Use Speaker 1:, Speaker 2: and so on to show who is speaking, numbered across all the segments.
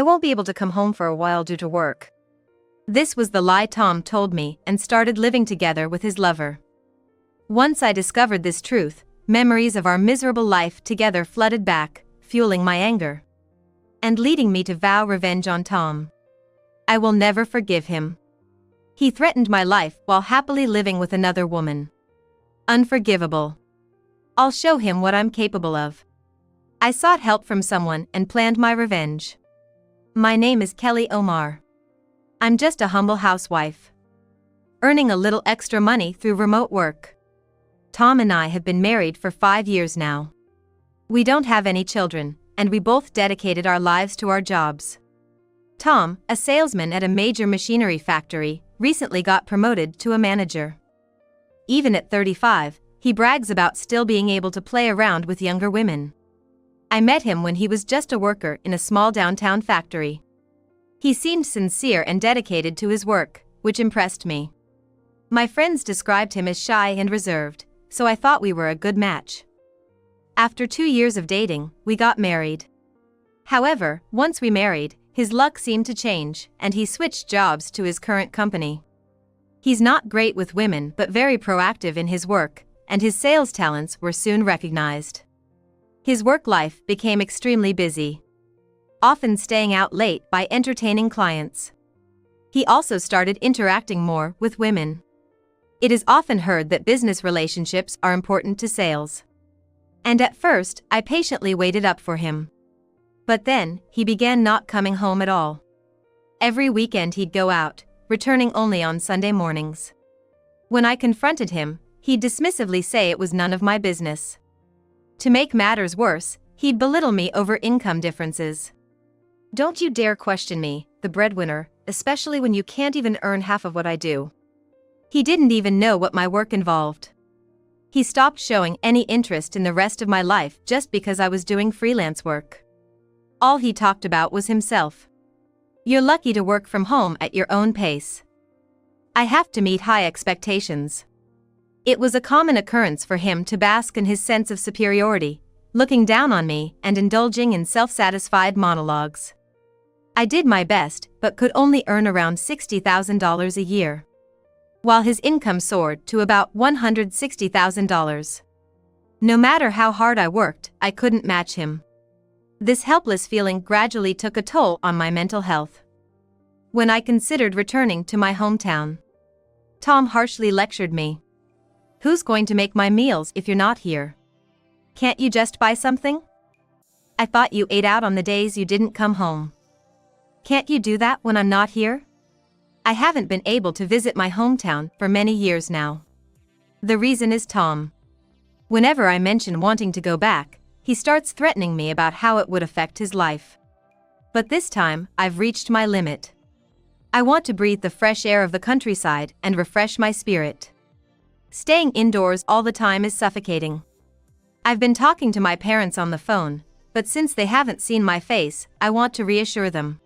Speaker 1: I won't be able to come home for a while due to work. This was the lie Tom told me and started living together with his lover. Once I discovered this truth, memories of our miserable life together flooded back, fueling my anger and leading me to vow revenge on Tom. I will never forgive him. He threatened my life while happily living with another woman. Unforgivable. I'll show him what I'm capable of. I sought help from someone and planned my revenge. My name is Kelly Omar. I'm just a humble housewife, earning a little extra money through remote work. Tom and I have been married for 5 years now. We don't have any children, and we both dedicated our lives to our jobs. Tom, a salesman at a major machinery factory, recently got promoted to a manager. Even at 35, he brags about still being able to play around with younger women. I met him when he was just a worker in a small downtown factory. He seemed sincere and dedicated to his work, which impressed me. My friends described him as shy and reserved, so I thought we were a good match. After 2 years of dating, we got married. However, once we married, his luck seemed to change, and he switched jobs to his current company. He's not great with women but very proactive in his work, and his sales talents were soon recognized. His work life became extremely busy, often staying out late by entertaining clients. He also started interacting more with women. It is often heard that business relationships are important to sales. And at first, I patiently waited up for him. But then, he began not coming home at all. Every weekend he'd go out, returning only on Sunday mornings. When I confronted him, he'd dismissively say it was none of my business. To make matters worse, he'd belittle me over income differences. "Don't you dare question me, the breadwinner, especially when you can't even earn half of what I do." He didn't even know what my work involved. He stopped showing any interest in the rest of my life just because I was doing freelance work. All he talked about was himself. "You're lucky to work from home at your own pace. I have to meet high expectations." It was a common occurrence for him to bask in his sense of superiority, looking down on me and indulging in self-satisfied monologues. I did my best but could only earn around $60,000 a year, while his income soared to about $160,000. No matter how hard I worked, I couldn't match him. This helpless feeling gradually took a toll on my mental health. When I considered returning to my hometown, Tom harshly lectured me. "Who's going to make my meals if you're not here? Can't you just buy something? I thought you ate out on the days you didn't come home. Can't you do that when I'm not here?" I haven't been able to visit my hometown for many years now. The reason is Tom. Whenever I mention wanting to go back, he starts threatening me about how it would affect his life. But this time, I've reached my limit. I want to breathe the fresh air of the countryside and refresh my spirit. Staying indoors all the time is suffocating. I've been talking to my parents on the phone, but since they haven't seen my face, I want to reassure them.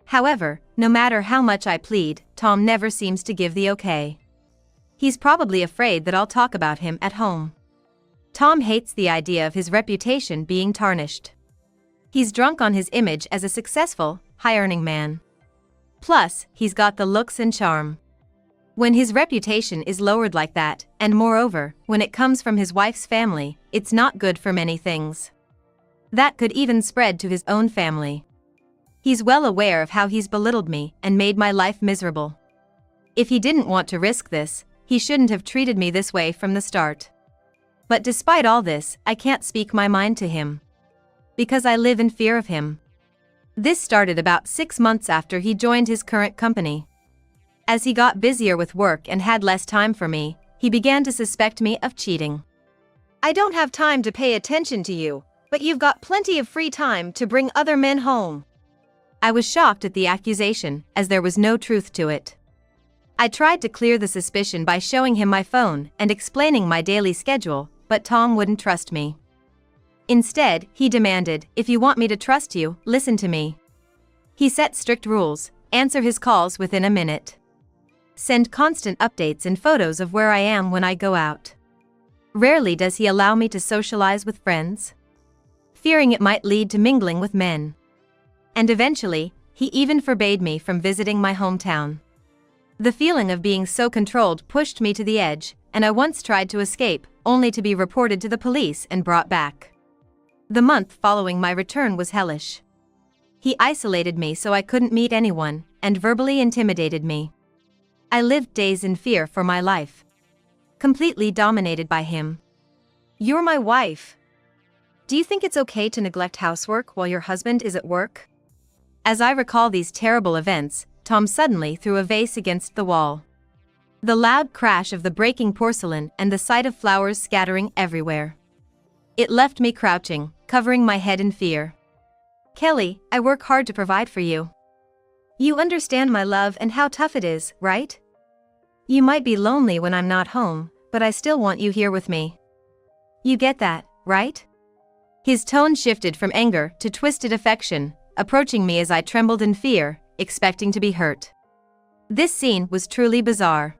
Speaker 1: However, no matter how much I plead, Tom never seems to give the okay. He's probably afraid that I'll talk about him at home. Tom hates the idea of his reputation being tarnished. He's drunk on his image as a successful, high-earning man. Plus, he's got the looks and charm. When his reputation is lowered like that, and moreover, when it comes from his wife's family, it's not good for many things. That could even spread to his own family. He's well aware of how he's belittled me and made my life miserable. If he didn't want to risk this, he shouldn't have treated me this way from the start. But despite all this, I can't speak my mind to him, because I live in fear of him. This started about 6 months after he joined his current company. As he got busier with work and had less time for me, he began to suspect me of cheating. "I don't have time to pay attention to you, but you've got plenty of free time to bring other men home." I was shocked at the accusation, as there was no truth to it. I tried to clear the suspicion by showing him my phone and explaining my daily schedule, but Tom wouldn't trust me. Instead, he demanded, "If you want me to trust you, listen to me." He set strict rules: answer his calls within a minute, send constant updates and photos of where I am when I go out. Rarely does he allow me to socialize with friends, fearing it might lead to mingling with men. And eventually, he even forbade me from visiting my hometown. The feeling of being so controlled pushed me to the edge, and I once tried to escape, only to be reported to the police and brought back. The month following my return was hellish. He isolated me so I couldn't meet anyone, and verbally intimidated me. I lived days in fear for my life. Completely dominated by him. "You're my wife. Do you think it's okay to neglect housework while your husband is at work?" As I recall these terrible events, Tom suddenly threw a vase against the wall. The loud crash of the breaking porcelain and the sight of flowers scattering everywhere. It left me crouching, covering my head in fear. "Kelly, I work hard to provide for you. You understand my love and how tough it is, right? You might be lonely when I'm not home, but I still want you here with me. You get that, right?" His tone shifted from anger to twisted affection, approaching me as I trembled in fear, expecting to be hurt. This scene was truly bizarre.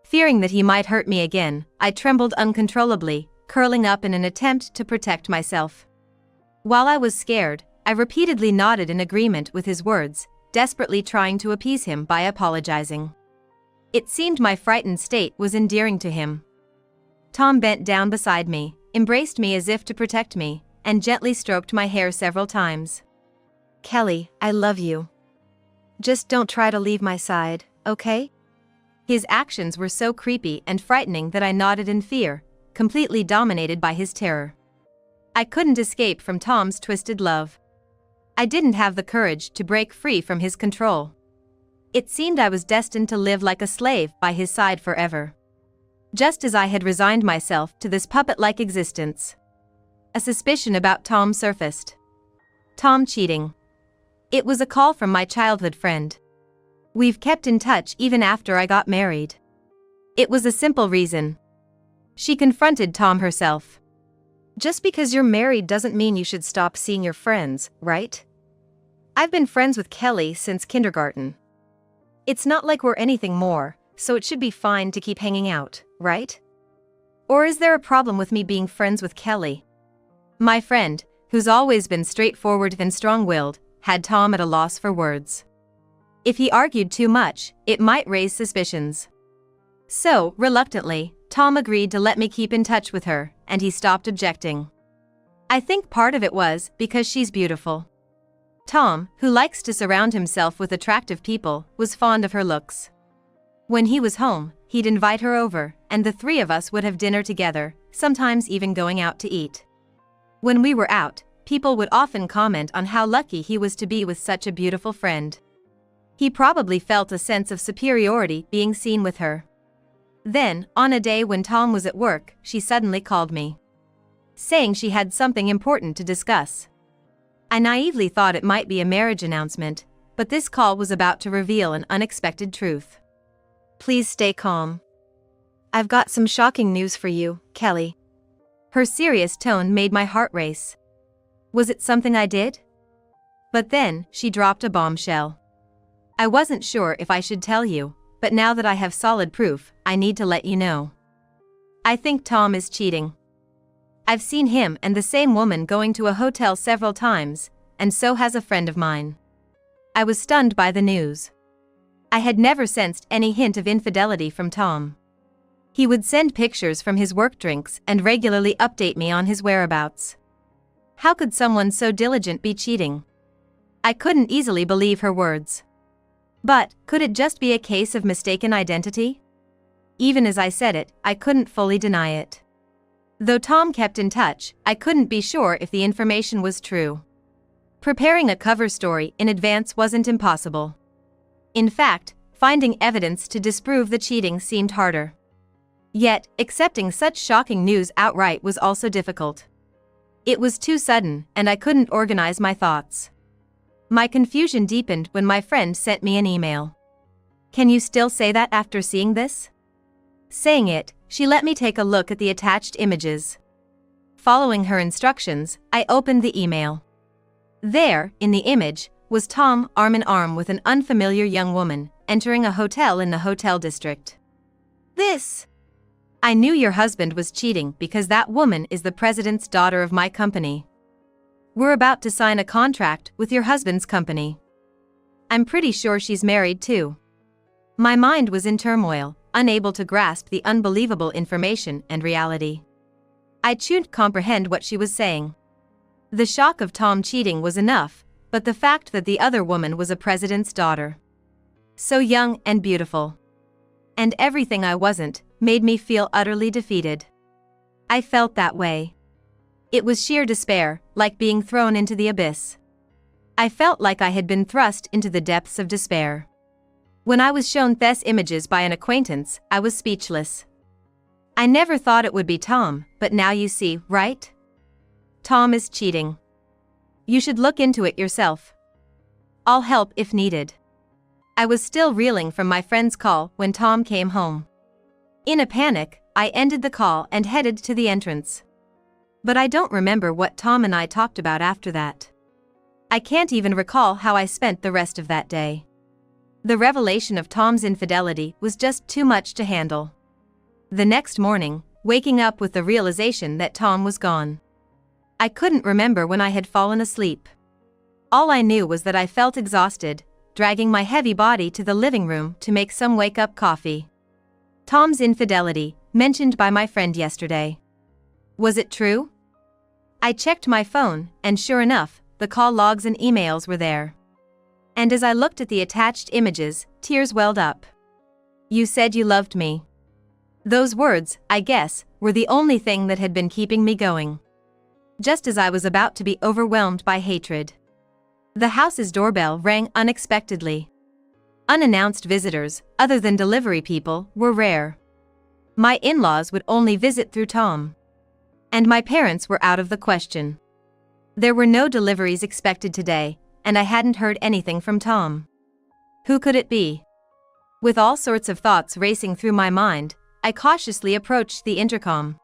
Speaker 1: Fearing that he might hurt me again, I trembled uncontrollably, curling up in an attempt to protect myself. While I was scared, I repeatedly nodded in agreement with his words, desperately trying to appease him by apologizing. It seemed my frightened state was endearing to him. Tom bent down beside me, embraced me as if to protect me, and gently stroked my hair several times. "Kelly, I love you. Just don't try to leave my side, okay?" His actions were so creepy and frightening that I nodded in fear, completely dominated by his terror. I couldn't escape from Tom's twisted love. I didn't have the courage to break free from his control. It seemed I was destined to live like a slave by his side forever. Just as I had resigned myself to this puppet-like existence. A suspicion about Tom surfaced. Tom cheating. It was a call from my childhood friend. We've kept in touch even after I got married. It was a simple reason. She confronted Tom herself. "Just because you're married doesn't mean you should stop seeing your friends, right? I've been friends with Kelly since kindergarten. It's not like we're anything more, so it should be fine to keep hanging out, right? Or is there a problem with me being friends with Kelly?" My friend, who's always been straightforward and strong-willed, had Tom at a loss for words. If he argued too much, it might raise suspicions. So, reluctantly, Tom agreed to let me keep in touch with her, and he stopped objecting. I think part of it was because she's beautiful. Tom, who likes to surround himself with attractive people, was fond of her looks. When he was home, he'd invite her over, and the three of us would have dinner together, sometimes even going out to eat. When we were out, people would often comment on how lucky he was to be with such a beautiful friend. He probably felt a sense of superiority being seen with her. Then, on a day when Tom was at work, she suddenly called me, saying she had something important to discuss. I naively thought it might be a marriage announcement, but this call was about to reveal an unexpected truth. "Please stay calm. I've got some shocking news for you, Kelly." Her serious tone made my heart race. Was it something I did? But then, she dropped a bombshell. "I wasn't sure if I should tell you, but now that I have solid proof, I need to let you know. I think Tom is cheating. I've seen him and the same woman going to a hotel several times, and so has a friend of mine." I was stunned by the news. I had never sensed any hint of infidelity from Tom. He would send pictures from his work drinks and regularly update me on his whereabouts. How could someone so diligent be cheating? I couldn't easily believe her words. But, could it just be a case of mistaken identity? Even as I said it, I couldn't fully deny it. Though Tom kept in touch, I couldn't be sure if the information was true. Preparing a cover story in advance wasn't impossible. In fact, finding evidence to disprove the cheating seemed harder. Yet, accepting such shocking news outright was also difficult. It was too sudden, and I couldn't organize my thoughts. My confusion deepened when my friend sent me an email. "Can you still say that after seeing this?" Saying it, she let me take a look at the attached images. Following her instructions, I opened the email. There, in the image, was Tom arm in arm with an unfamiliar young woman, entering a hotel in the hotel district. "This! I knew your husband was cheating because that woman is the president's daughter of my company." We're about to sign a contract with your husband's company. I'm pretty sure she's married too. My mind was in turmoil, unable to grasp the unbelievable information and reality. I couldn't comprehend what she was saying. The shock of Tom cheating was enough, but the fact that the other woman was a president's daughter, so young and beautiful, and everything I wasn't, made me feel utterly defeated. I felt that way. It was sheer despair, like being thrown into the abyss. I felt like I had been thrust into the depths of despair. When I was shown these images by an acquaintance, I was speechless. I never thought it would be Tom, but now you see, right? Tom is cheating. You should look into it yourself. I'll help if needed. I was still reeling from my friend's call when Tom came home. In a panic, I ended the call and headed to the entrance. But I don't remember what Tom and I talked about after that. I can't even recall how I spent the rest of that day. The revelation of Tom's infidelity was just too much to handle. The next morning, waking up with the realization that Tom was gone. I couldn't remember when I had fallen asleep. All I knew was that I felt exhausted, dragging my heavy body to the living room to make some wake-up coffee. Tom's infidelity, mentioned by my friend yesterday. Was it true? I checked my phone, and sure enough, the call logs and emails were there. And as I looked at the attached images, tears welled up. You said you loved me. Those words, I guess, were the only thing that had been keeping me going. Just as I was about to be overwhelmed by hatred, the house's doorbell rang unexpectedly. Unannounced visitors, other than delivery people, were rare. My in-laws would only visit through Tom. And my parents were out of the question. There were no deliveries expected today, and I hadn't heard anything from Tom. Who could it be? With all sorts of thoughts racing through my mind, I cautiously approached the intercom.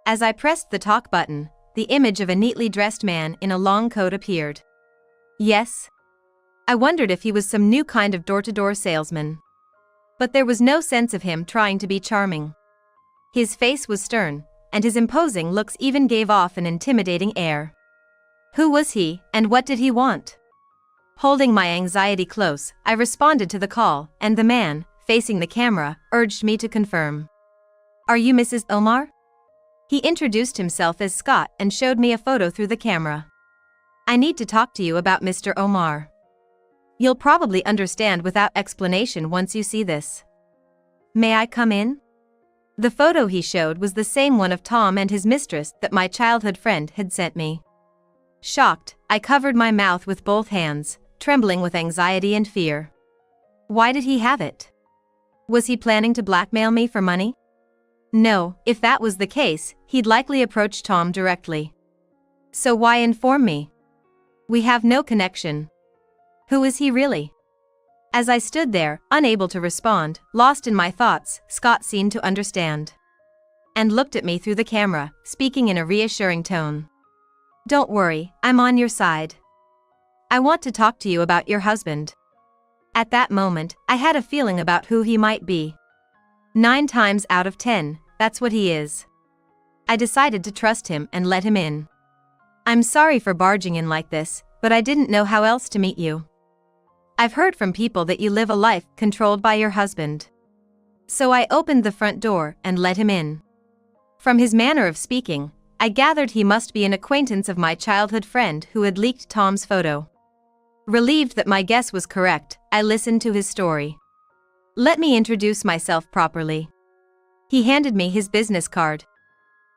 Speaker 1: As I pressed the talk button, the image of a neatly dressed man in a long coat appeared. Yes? I wondered if he was some new kind of door-to-door salesman. But there was no sense of him trying to be charming. His face was stern, and his imposing looks even gave off an intimidating air. Who was he, and what did he want? Holding my anxiety close, I responded to the call, and the man, facing the camera, urged me to confirm. Are you Mrs. Omar? He introduced himself as Scott and showed me a photo through the camera. I need to talk to you about Mr. Omar. You'll probably understand without explanation once you see this. May I come in? The photo he showed was the same one of Tom and his mistress that my childhood friend had sent me. Shocked, I covered my mouth with both hands, trembling with anxiety and fear. Why did he have it? Was he planning to blackmail me for money? No, if that was the case, he'd likely approach Tom directly. So why inform me? We have no connection. Who is he really? As I stood there, unable to respond, lost in my thoughts, Scott seemed to understand. And looked at me through the camera, speaking in a reassuring tone. Don't worry, I'm on your side. I want to talk to you about your husband. At that moment, I had a feeling about who he might be. 9 times out of 10, that's what he is. I decided to trust him and let him in. I'm sorry for barging in like this, but I didn't know how else to meet you. I've heard from people that you live a life controlled by your husband. So I opened the front door and let him in. From his manner of speaking, I gathered he must be an acquaintance of my childhood friend who had leaked Tom's photo. Relieved that my guess was correct, I listened to his story. Let me introduce myself properly. He handed me his business card.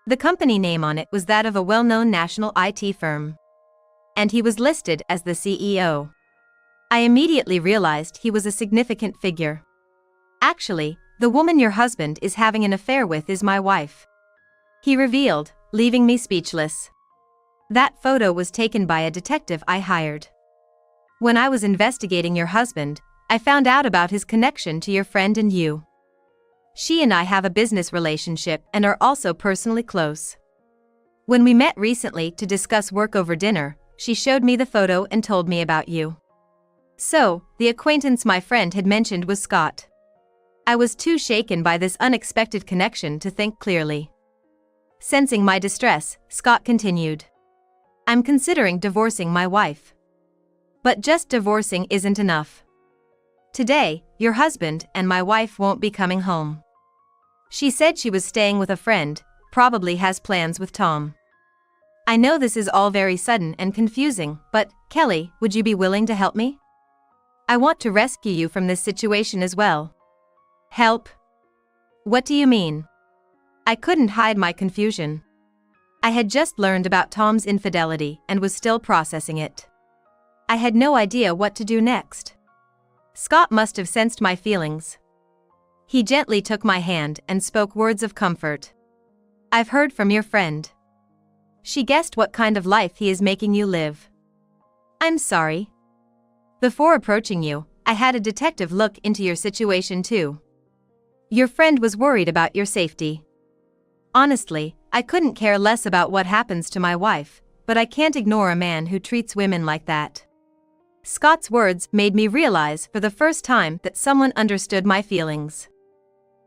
Speaker 1: The company name on it was that of a well-known national IT firm. And he was listed as the CEO. I immediately realized he was a significant figure. Actually, the woman your husband is having an affair with is my wife. He revealed, leaving me speechless. That photo was taken by a detective I hired. When I was investigating your husband, I found out about his connection to your friend and you. She and I have a business relationship and are also personally close. When we met recently to discuss work over dinner, she showed me the photo and told me about you. So, the acquaintance my friend had mentioned was Scott. I was too shaken by this unexpected connection to think clearly. Sensing my distress, Scott continued. I'm considering divorcing my wife. But just divorcing isn't enough. Today, your husband and my wife won't be coming home. She said she was staying with a friend, probably has plans with Tom. I know this is all very sudden and confusing, but, Kelly, would you be willing to help me? I want to rescue you from this situation as well. Help? What do you mean? I couldn't hide my confusion. I had just learned about Tom's infidelity and was still processing it. I had no idea what to do next. Scott must have sensed my feelings. He gently took my hand and spoke words of comfort. I've heard from your friend. She guessed what kind of life he is making you live. I'm sorry. Before approaching you, I had a detective look into your situation too. Your friend was worried about your safety. Honestly, I couldn't care less about what happens to my wife, but I can't ignore a man who treats women like that. Scott's words made me realize for the first time that someone understood my feelings.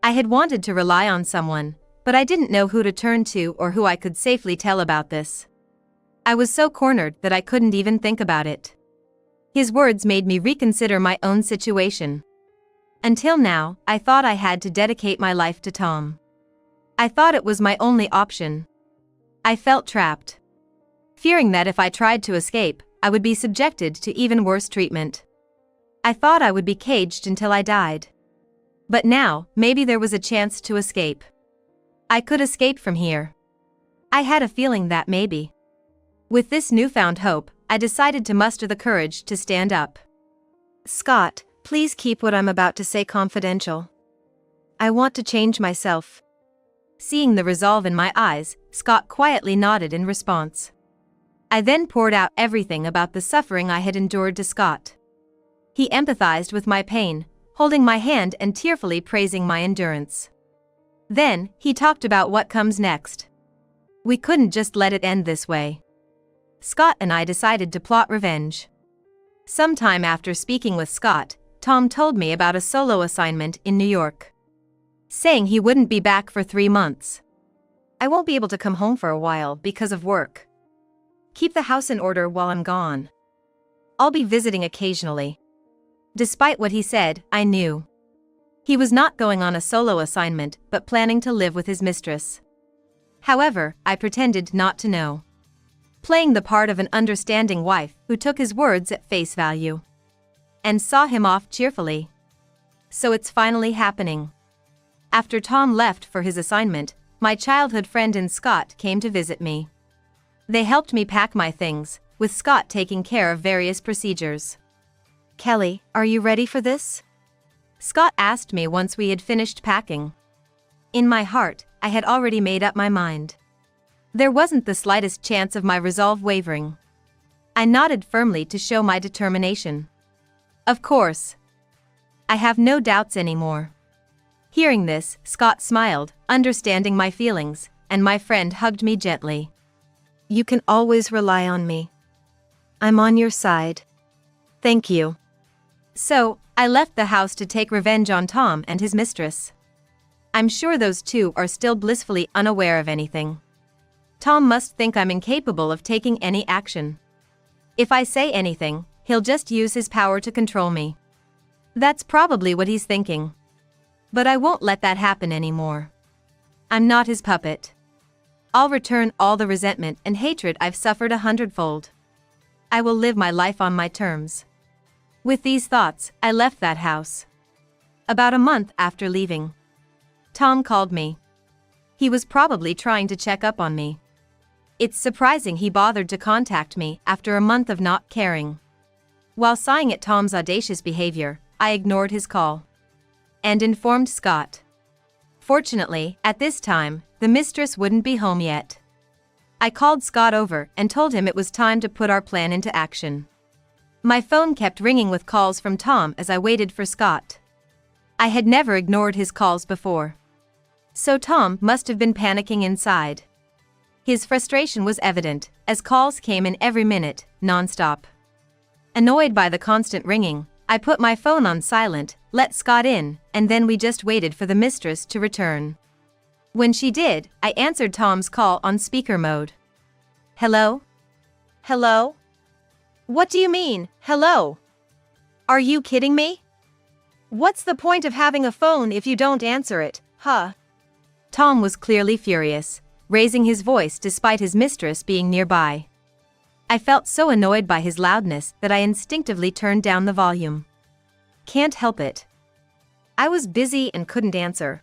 Speaker 1: I had wanted to rely on someone, but I didn't know who to turn to or who I could safely tell about this. I was so cornered that I couldn't even think about it. His words made me reconsider my own situation. Until now, I thought I had to dedicate my life to Tom. I thought it was my only option. I felt trapped, fearing that if I tried to escape, I would be subjected to even worse treatment. I thought I would be caged until I died. But now, maybe there was a chance to escape. I could escape from here. I had a feeling that maybe. With this newfound hope, I decided to muster the courage to stand up. Scott, please keep what I'm about to say confidential. I want to change myself. Seeing the resolve in my eyes, Scott quietly nodded in response. I then poured out everything about the suffering I had endured to Scott. He empathized with my pain, holding my hand and tearfully praising my endurance. Then, he talked about what comes next. We couldn't just let it end this way. Scott and I decided to plot revenge. Sometime after speaking with Scott, Tom told me about a solo assignment in New York, saying he wouldn't be back for 3 months. I won't be able to come home for a while because of work. Keep the house in order while I'm gone. I'll be visiting occasionally. Despite what he said, I knew he was not going on a solo assignment but planning to live with his mistress. However, I pretended not to know, playing the part of an understanding wife who took his words at face value and saw him off cheerfully. So it's finally happening. After Tom left for his assignment, my childhood friend and Scott came to visit me. They helped me pack my things, with Scott taking care of various procedures. Kelly, are you ready for this? Scott asked me once we had finished packing. In my heart, I had already made up my mind. There wasn't the slightest chance of my resolve wavering. I nodded firmly to show my determination. Of course. I have no doubts anymore. Hearing this, Scott smiled, understanding my feelings, and my friend hugged me gently. You can always rely on me. I'm on your side. Thank you. So, I left the house to take revenge on Tom and his mistress. I'm sure those two are still blissfully unaware of anything. Tom must think I'm incapable of taking any action. If I say anything, he'll just use his power to control me. That's probably what he's thinking. But I won't let that happen anymore. I'm not his puppet. I'll return all the resentment and hatred I've suffered 100-fold. I will live my life on my terms. With these thoughts, I left that house. About a month after leaving, Tom called me. He was probably trying to check up on me. It's surprising he bothered to contact me after a month of not caring. While sighing at Tom's audacious behavior, I ignored his call and informed Scott. Fortunately, at this time, the mistress wouldn't be home yet. I called Scott over and told him it was time to put our plan into action. My phone kept ringing with calls from Tom as I waited for Scott. I had never ignored his calls before. So Tom must have been panicking inside. His frustration was evident, as calls came in every minute, non-stop. Annoyed by the constant ringing, I put my phone on silent, let Scott in, and then we just waited for the mistress to return. When she did, I answered Tom's call on speaker mode. Hello? Hello? What do you mean, hello? Are you kidding me? What's the point of having a phone if you don't answer it, huh? Tom was clearly furious, raising his voice despite his mistress being nearby. I felt so annoyed by his loudness that I instinctively turned down the volume. Can't help it. I was busy and couldn't answer.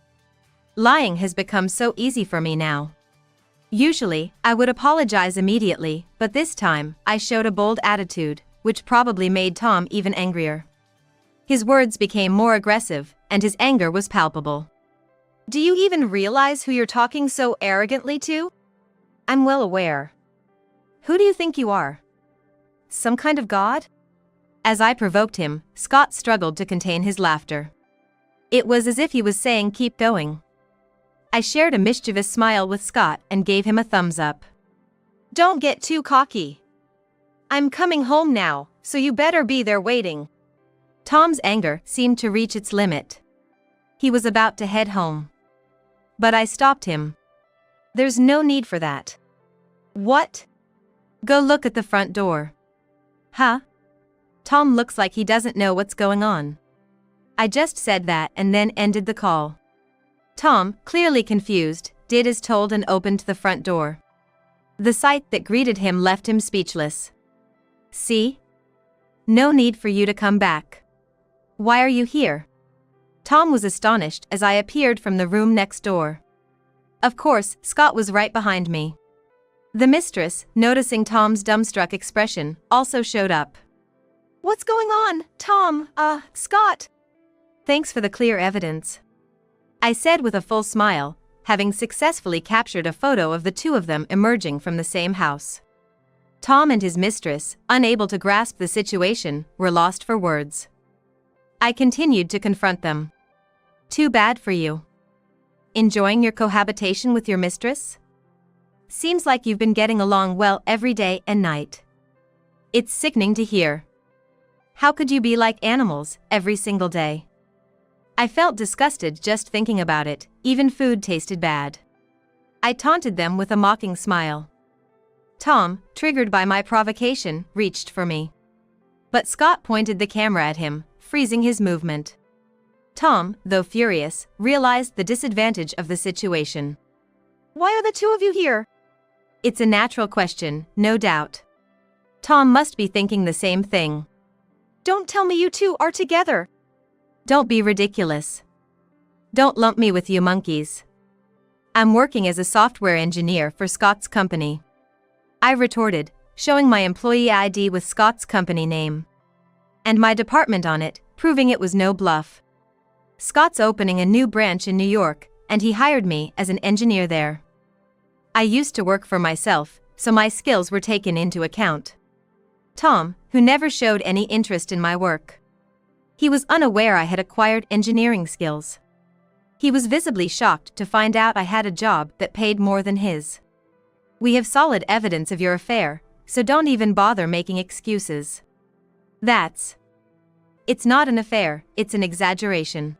Speaker 1: Lying has become so easy for me now. Usually, I would apologize immediately, but this time, I showed a bold attitude, which probably made Tom even angrier. His words became more aggressive, and his anger was palpable. Do you even realize who you're talking so arrogantly to? I'm well aware. Who do you think you are? Some kind of god? As I provoked him, Scott struggled to contain his laughter. It was as if he was saying, "Keep going." I shared a mischievous smile with Scott and gave him a thumbs up. Don't get too cocky. I'm coming home now, so you better be there waiting. Tom's anger seemed to reach its limit. He was about to head home. But I stopped him. There's no need for that. What? Go look at the front door. Huh? Tom looks like he doesn't know what's going on. I just said that and then ended the call. Tom, clearly confused, did as told and opened the front door. The sight that greeted him left him speechless. See? No need for you to come back. Why are you here? Tom was astonished as I appeared from the room next door. Of course, Scott was right behind me. The mistress, noticing Tom's dumbstruck expression, also showed up. What's going on, Tom, Scott? Thanks for the clear evidence, I said with a full smile, having successfully captured a photo of the two of them emerging from the same house. Tom and his mistress, unable to grasp the situation, were lost for words. I continued to confront them. Too bad for you. Enjoying your cohabitation with your mistress? Seems like you've been getting along well every day and night. It's sickening to hear. How could you be like animals every single day? I felt disgusted just thinking about it, even food tasted bad. I taunted them with a mocking smile. Tom, triggered by my provocation, reached for me. But Scott pointed the camera at him, freezing his movement. Tom, though furious, realized the disadvantage of the situation. Why are the two of you here? It's a natural question, no doubt. Tom must be thinking the same thing. Don't tell me you two are together. Don't be ridiculous. Don't lump me with you monkeys. I'm working as a software engineer for Scott's company. I retorted, showing my employee ID with Scott's company name. And my department on it, proving it was no bluff. Scott's opening a new branch in New York, and he hired me as an engineer there. I used to work for myself, so my skills were taken into account. Tom, who never showed any interest in my work. He was unaware I had acquired engineering skills. He was visibly shocked to find out I had a job that paid more than his. We have solid evidence of your affair, so don't even bother making excuses. It's not an affair, it's an exaggeration.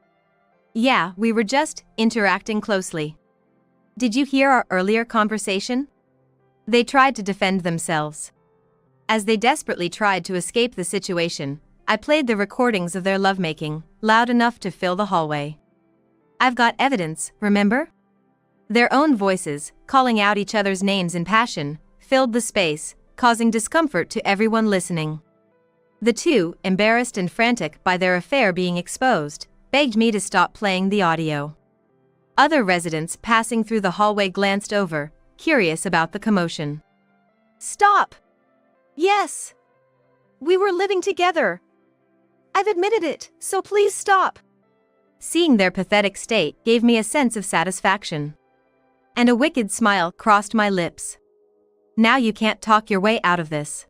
Speaker 1: Yeah, we were just interacting closely. Did you hear our earlier conversation? They tried to defend themselves. As they desperately tried to escape the situation, I played the recordings of their lovemaking, loud enough to fill the hallway. I've got evidence, remember? Their own voices, calling out each other's names in passion, filled the space, causing discomfort to everyone listening. The two, embarrassed and frantic by their affair being exposed, begged me to stop playing the audio. Other residents passing through the hallway glanced over, curious about the commotion. Stop! Yes! We were living together. I've admitted it, so please stop. Seeing their pathetic state gave me a sense of satisfaction. And a wicked smile crossed my lips. Now you can't talk your way out of this.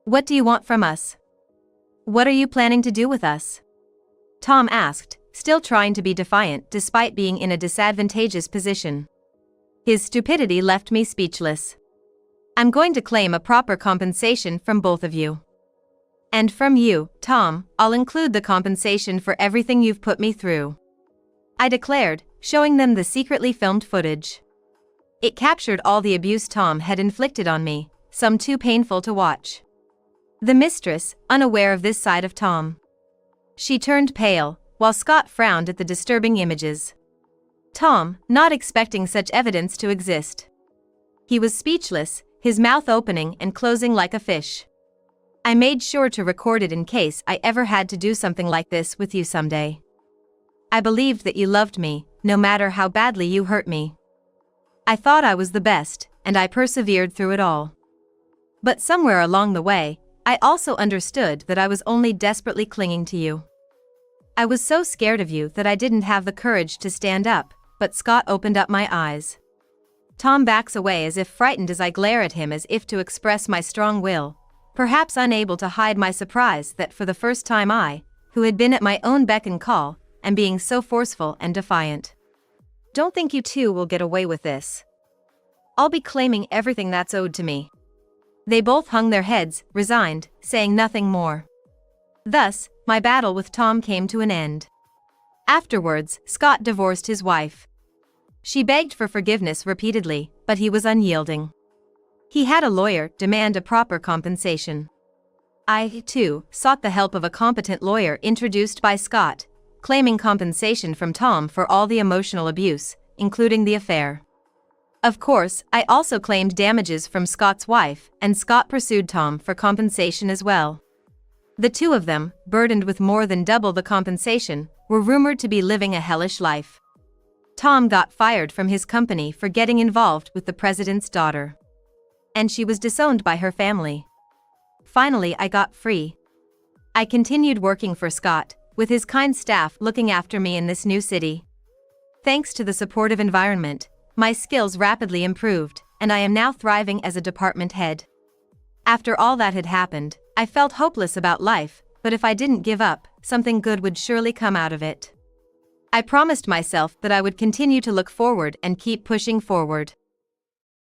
Speaker 1: What do you want from us? What are you planning to do with us? Tom asked, still trying to be defiant despite being in a disadvantageous position. His stupidity left me speechless. I'm going to claim a proper compensation from both of you. And from you, Tom, I'll include the compensation for everything you've put me through. I declared, showing them the secretly filmed footage. It captured all the abuse Tom had inflicted on me, some too painful to watch. The mistress, unaware of this side of Tom. She turned pale, while Scott frowned at the disturbing images. Tom, not expecting such evidence to exist. He was speechless, his mouth opening and closing like a fish. I made sure to record it in case I ever had to do something like this with you someday. I believed that you loved me, no matter how badly you hurt me. I thought I was the best, and I persevered through it all. But somewhere along the way, I also understood that I was only desperately clinging to you. I was so scared of you that I didn't have the courage to stand up, but Scott opened up my eyes. Tom backs away as if frightened as I glare at him as if to express my strong will, perhaps unable to hide my surprise that for the first time I, who had been at my own beck and call, am being so forceful and defiant. Don't think you two will get away with this. I'll be claiming everything that's owed to me. They both hung their heads, resigned, saying nothing more. Thus, my battle with Tom came to an end. Afterwards, Scott divorced his wife. She begged for forgiveness repeatedly, but he was unyielding. He had a lawyer demand a proper compensation. I, too, sought the help of a competent lawyer introduced by Scott, claiming compensation from Tom for all the emotional abuse, including the affair. Of course, I also claimed damages from Scott's wife, and Scott pursued Tom for compensation as well. The two of them, burdened with more than double the compensation, were rumored to be living a hellish life. Tom got fired from his company for getting involved with the president's daughter. And she was disowned by her family. Finally, I got free. I continued working for Scott, with his kind staff looking after me in this new city. Thanks to the supportive environment, my skills rapidly improved, and I am now thriving as a department head. After all that had happened, I felt hopeless about life, but if I didn't give up, something good would surely come out of it. I promised myself that I would continue to look forward and keep pushing forward.